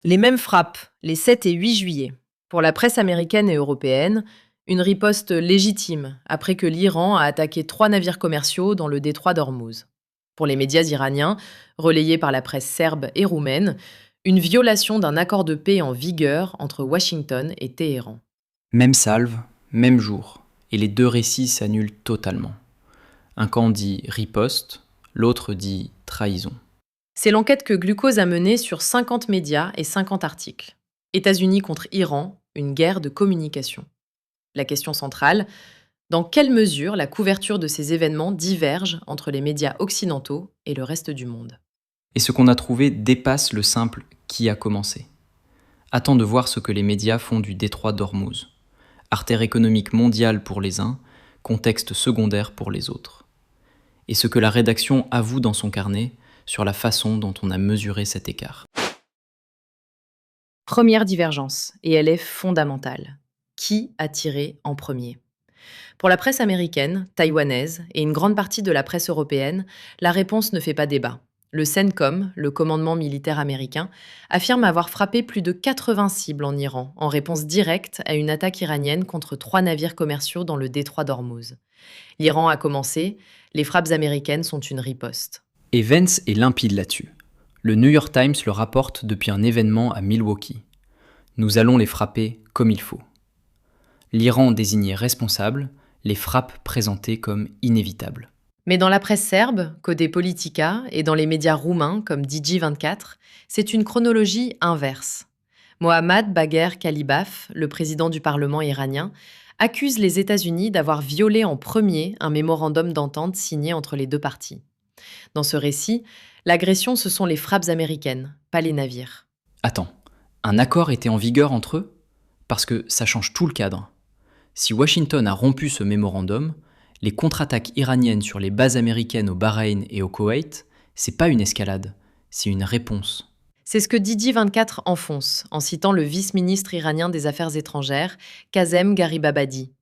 Les mêmes frappes, les 7 et 8 juillet. Pour la presse américaine et européenne, une riposte légitime après que l'Iran a attaqué 3 navires commerciaux dans le détroit d'Ormuz. Pour les médias iraniens, relayés par la presse serbe et roumaine, une violation d'un accord de paix en vigueur entre Washington et Téhéran. Même salve, même jour, et les deux récits s'annulent totalement. Un camp dit riposte, l'autre dit trahison. C'est l'enquête que Glucose a menée sur 50 médias et 50 articles. États-Unis contre Iran, une guerre de communication. La question centrale, dans quelle mesure la couverture de ces événements diverge entre les médias occidentaux et le reste du monde? Et ce qu'on a trouvé dépasse le simple « qui a commencé ». Attends de voir ce que les médias font du détroit d'Ormuz. Artère économique mondiale pour les uns, contexte secondaire pour les autres. Et ce que la rédaction avoue dans son carnet sur la façon dont on a mesuré cet écart. Première divergence, et elle est fondamentale. Qui a tiré en premier? Pour la presse américaine, taïwanaise et une grande partie de la presse européenne, la réponse ne fait pas débat. Le CENTCOM, le commandement militaire américain, affirme avoir frappé plus de 80 cibles en Iran, en réponse directe à une attaque iranienne contre 3 navires commerciaux dans le détroit d'Ormuz. L'Iran a commencé, les frappes américaines sont une riposte. Et Vance est limpide là-dessus. Le New York Times le rapporte depuis un événement à Milwaukee. Nous allons les frapper comme il faut. L'Iran désigné responsable, les frappes présentées comme inévitables. Mais dans la presse serbe, codée Politica, et dans les médias roumains comme Digi24, c'est une chronologie inverse. Mohammad Bagher Kalibaf, le président du Parlement iranien, accuse les États-Unis d'avoir violé en premier un mémorandum d'entente signé entre les deux parties. Dans ce récit, l'agression, ce sont les frappes américaines, pas les navires. Attends, un accord était en vigueur entre eux? Parce que ça change tout le cadre. Si Washington a rompu ce mémorandum, les contre-attaques iraniennes sur les bases américaines au Bahreïn et au Koweït, c'est pas une escalade, c'est une réponse. C'est ce que Didi24 enfonce, en citant le vice-ministre iranien des Affaires étrangères, Kazem Garibabadi.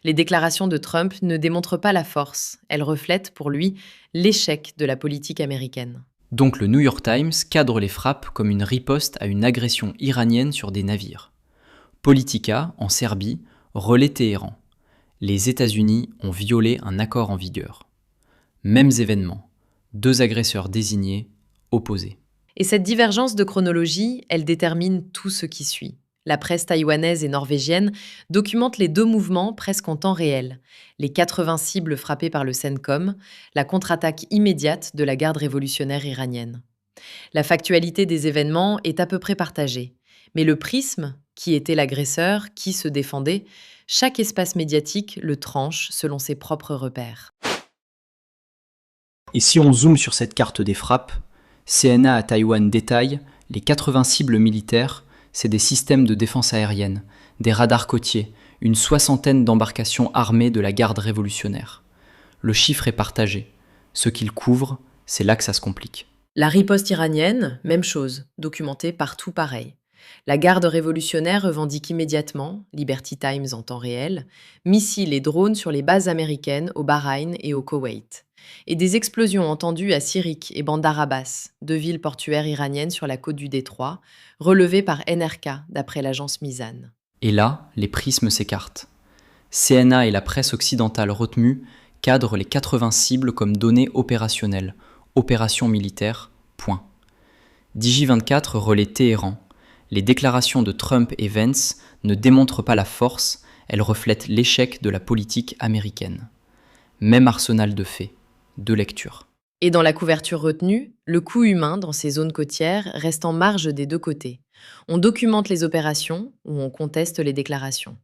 Les déclarations de Trump ne démontrent pas la force, elles reflètent pour lui l'échec de la politique américaine. Donc le New York Times cadre les frappes comme une riposte à une agression iranienne sur des navires. Politica, en Serbie, relaie Téhéran. Les États-Unis ont violé un accord en vigueur. Mêmes événements, deux agresseurs désignés, opposés. Et cette divergence de chronologie, elle détermine tout ce qui suit. La presse taïwanaise et norvégienne documente les deux mouvements presque en temps réel. Les 80 cibles frappées par le CENTCOM, la contre-attaque immédiate de la garde révolutionnaire iranienne. La factualité des événements est à peu près partagée. Mais le prisme, qui était l'agresseur, qui se défendait, chaque espace médiatique le tranche selon ses propres repères. Et si on zoome sur cette carte des frappes, CNA à Taïwan détaille les 80 cibles militaires, c'est des systèmes de défense aérienne, des radars côtiers, une 60aine d'embarcations armées de la garde révolutionnaire. Le chiffre est partagé. Ce qu'il couvre, c'est là que ça se complique. La riposte iranienne, même chose, documentée partout pareil. La garde révolutionnaire revendique immédiatement, Liberty Times en temps réel, missiles et drones sur les bases américaines au Bahreïn et au Koweït. Et des explosions entendues à Sirik et Bandar Abbas, deux villes portuaires iraniennes sur la côte du Détroit, relevées par NRK, d'après l'agence Mizan. Et là, les prismes s'écartent. CNA et la presse occidentale retenue cadrent les 80 cibles comme données opérationnelles, opérations militaires, point. Digi24 relaie Téhéran. Les déclarations de Trump et Vance ne démontrent pas la force, elles reflètent l'échec de la politique américaine. Même arsenal de faits, de lectures. Et dans la couverture retenue, le coût humain dans ces zones côtières reste en marge des deux côtés. On documente les opérations ou on conteste les déclarations.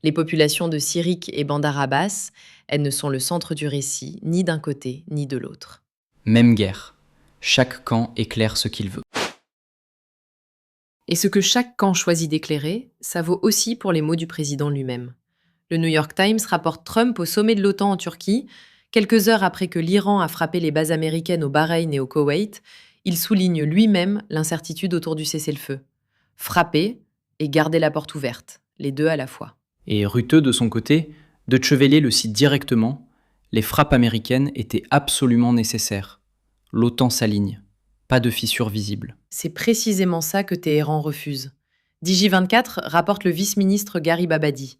Les populations de Sirik et Bandar Abbas, elles ne sont le centre du récit, ni d'un côté ni de l'autre. Même guerre. Chaque camp éclaire ce qu'il veut. Et ce que chaque camp choisit d'éclairer, ça vaut aussi pour les mots du président lui-même. Le New York Times rapporte Trump au sommet de l'OTAN en Turquie. Quelques heures après que l'Iran a frappé les bases américaines au Bahreïn et au Koweït, il souligne lui-même l'incertitude autour du cessez-le-feu. Frapper et garder la porte ouverte, les deux à la fois. Et Rutte, de son côté, Deutsche Welle le cite directement, les frappes américaines étaient absolument nécessaires. L'OTAN s'aligne. pas de fissure visible. C'est précisément ça que Téhéran refuse. Digi24 rapporte le vice-ministre Gharib Abadi.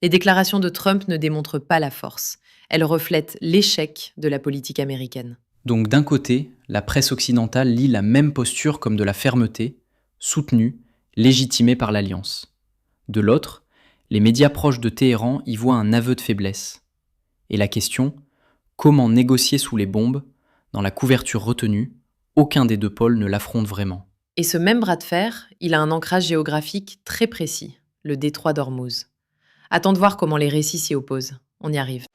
Les déclarations de Trump ne démontrent pas la force. Elles reflètent l'échec de la politique américaine. Donc d'un côté, la presse occidentale lit la même posture comme de la fermeté, soutenue, légitimée par l'Alliance. De l'autre, les médias proches de Téhéran y voient un aveu de faiblesse. Et la question, comment négocier sous les bombes, dans la couverture retenue, aucun des deux pôles ne l'affronte vraiment. Et ce même bras de fer, il a un ancrage géographique très précis, le détroit d'Ormuz. Attends de voir comment les récits s'y opposent. On y arrive.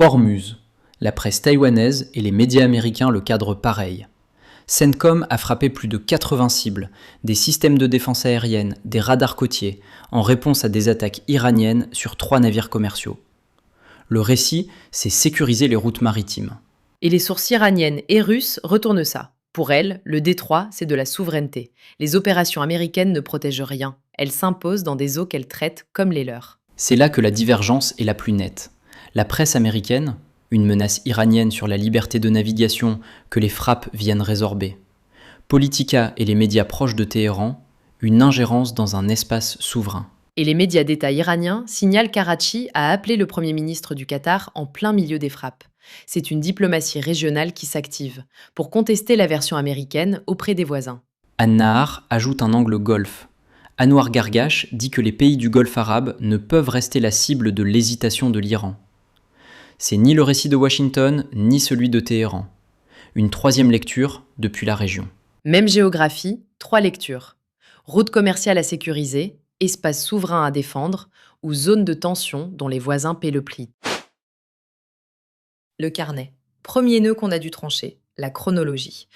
Hormuz. La presse taïwanaise et les médias américains le cadrent pareil. CENTCOM a frappé plus de 80 cibles, des systèmes de défense aérienne, des radars côtiers, en réponse à des attaques iraniennes sur 3 navires commerciaux. Le récit, c'est sécuriser les routes maritimes. Et les sources iraniennes et russes retournent ça. Pour elles, le détroit, c'est de la souveraineté. Les opérations américaines ne protègent rien. Elles s'imposent dans des eaux qu'elles traitent comme les leurs. C'est là que la divergence est la plus nette. La presse américaine, une menace iranienne sur la liberté de navigation que les frappes viennent résorber. Politica et les médias proches de Téhéran, une ingérence dans un espace souverain. Et les médias d'État iraniens signalent Karachi a appelé le Premier ministre du Qatar en plein milieu des frappes. C'est une diplomatie régionale qui s'active pour contester la version américaine auprès des voisins. An-Nahar ajoute un angle golfe. Anwar Gargash dit que les pays du Golfe arabe ne peuvent rester la cible de l'hésitation de l'Iran. C'est ni le récit de Washington, ni celui de Téhéran. Une troisième lecture depuis la région. Même géographie, 3 lectures. Route commerciale à sécuriser, espace souverain à défendre ou zone de tension dont les voisins paient le prix. Le carnet. Premier nœud qu'on a dû trancher, la chronologie.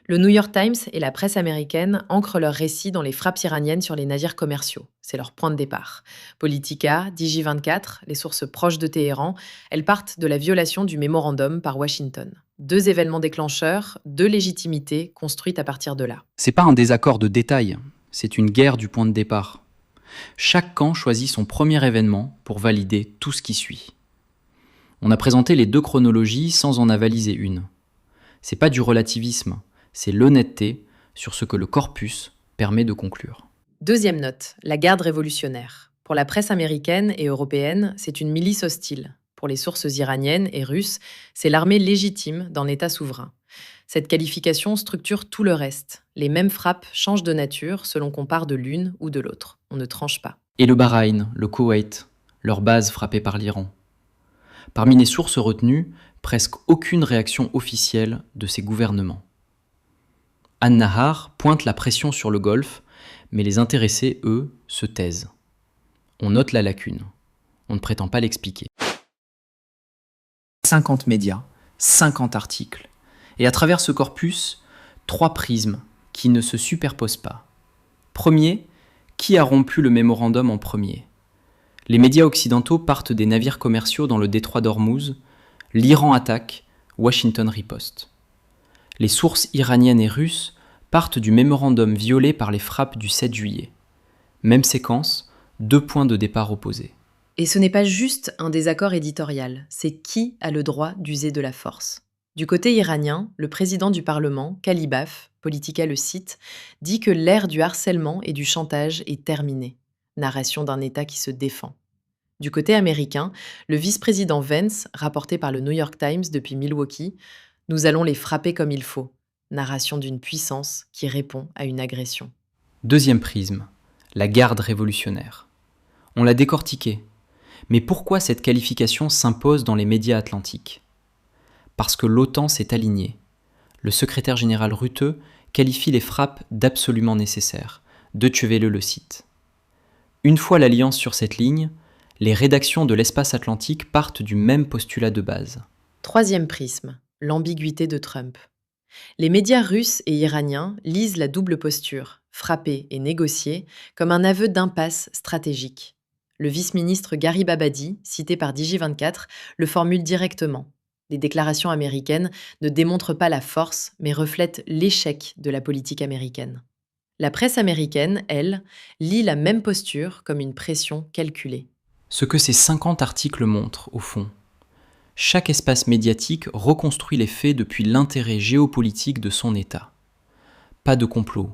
Le New York Times et la presse américaine ancrent leurs récits dans les frappes iraniennes sur les navires commerciaux. C'est leur point de départ. Politica, Digi24, les sources proches de Téhéran, elles partent de la violation du mémorandum par Washington. 2 événements déclencheurs, 2 légitimités construites à partir de là. C'est pas un désaccord de détails, c'est une guerre du point de départ. Chaque camp choisit son premier événement pour valider tout ce qui suit. On a présenté les 2 chronologies sans en avaliser une. C'est pas du relativisme, c'est l'honnêteté sur ce que le corpus permet de conclure. Deuxième note, la garde révolutionnaire. Pour la presse américaine et européenne, c'est une milice hostile. Pour les sources iraniennes et russes, c'est l'armée légitime d'un État souverain. Cette qualification structure tout le reste. Les mêmes frappes changent de nature selon qu'on part de l'une ou de l'autre. On ne tranche pas. Et le Bahreïn, le Koweït, leur base frappée par l'Iran. Parmi les sources retenues, presque aucune réaction officielle de ces gouvernements. An-Nahar pointe la pression sur le Golfe, mais les intéressés, eux, se taisent. On note la lacune. On ne prétend pas l'expliquer. 50 médias, 50 articles. Et à travers ce corpus, 3 prismes qui ne se superposent pas. Premier, qui a rompu le mémorandum en premier ? Les médias occidentaux partent des navires commerciaux dans le détroit d'Ormuz, l'Iran attaque, Washington riposte. Les sources iraniennes et russes partent du mémorandum violé par les frappes du 7 juillet. Même séquence, 2 points de départ opposés. Et ce n'est pas juste un désaccord éditorial, c'est qui a le droit d'user de la force. Du côté iranien, le président du Parlement, Kalibaf, Politica le cite, dit que l'ère du harcèlement et du chantage est terminée. Narration d'un État qui se défend. Du côté américain, le vice-président Vance, rapporté par le New York Times depuis Milwaukee, « Nous allons les frapper comme il faut », narration d'une puissance qui répond à une agression. Deuxième prisme, la garde révolutionnaire. On l'a décortiqué. Mais pourquoi cette qualification s'impose dans les médias atlantiques ? Parce que l'OTAN s'est alignée. Le secrétaire général Rutte qualifie les frappes d'absolument nécessaires. Deutsche Welle le cite. Une fois l'alliance sur cette ligne, les rédactions de l'espace atlantique partent du même postulat de base. Troisième prisme, l'ambiguïté de Trump. Les médias russes et iraniens lisent la double posture, frapper et négocier, comme un aveu d'impasse stratégique. Le vice-ministre Gharib Abadi, cité par Digi24, le formule directement. Les déclarations américaines ne démontrent pas la force, mais reflètent l'échec de la politique américaine. La presse américaine, elle, lit la même posture comme une pression calculée. Ce que ces 50 articles montrent, au fond, Chaque espace médiatique reconstruit les faits depuis l'intérêt géopolitique de son État. Pas de complot,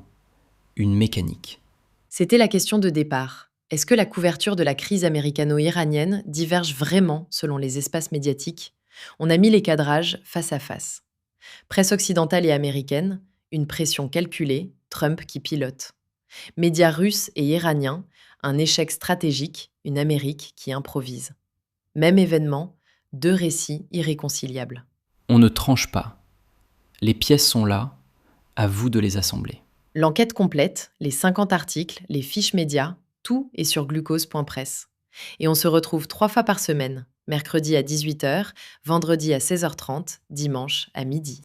une mécanique. C'était la question de départ. Est-ce que la couverture de la crise américano-iranienne diverge vraiment selon les espaces médiatiques? On a mis les cadrages face à face. Presse occidentale et américaine, une pression calculée, Trump qui pilote. Médias russes et iraniens, un échec stratégique, une Amérique qui improvise. Même événement, deux récits irréconciliables. On ne tranche pas. Les pièces sont là, à vous de les assembler. L'enquête complète, les 50 articles, les fiches médias, tout est sur glucose.press. Et on se retrouve 3 fois par semaine, mercredi à 18h, vendredi à 16h30, dimanche à midi.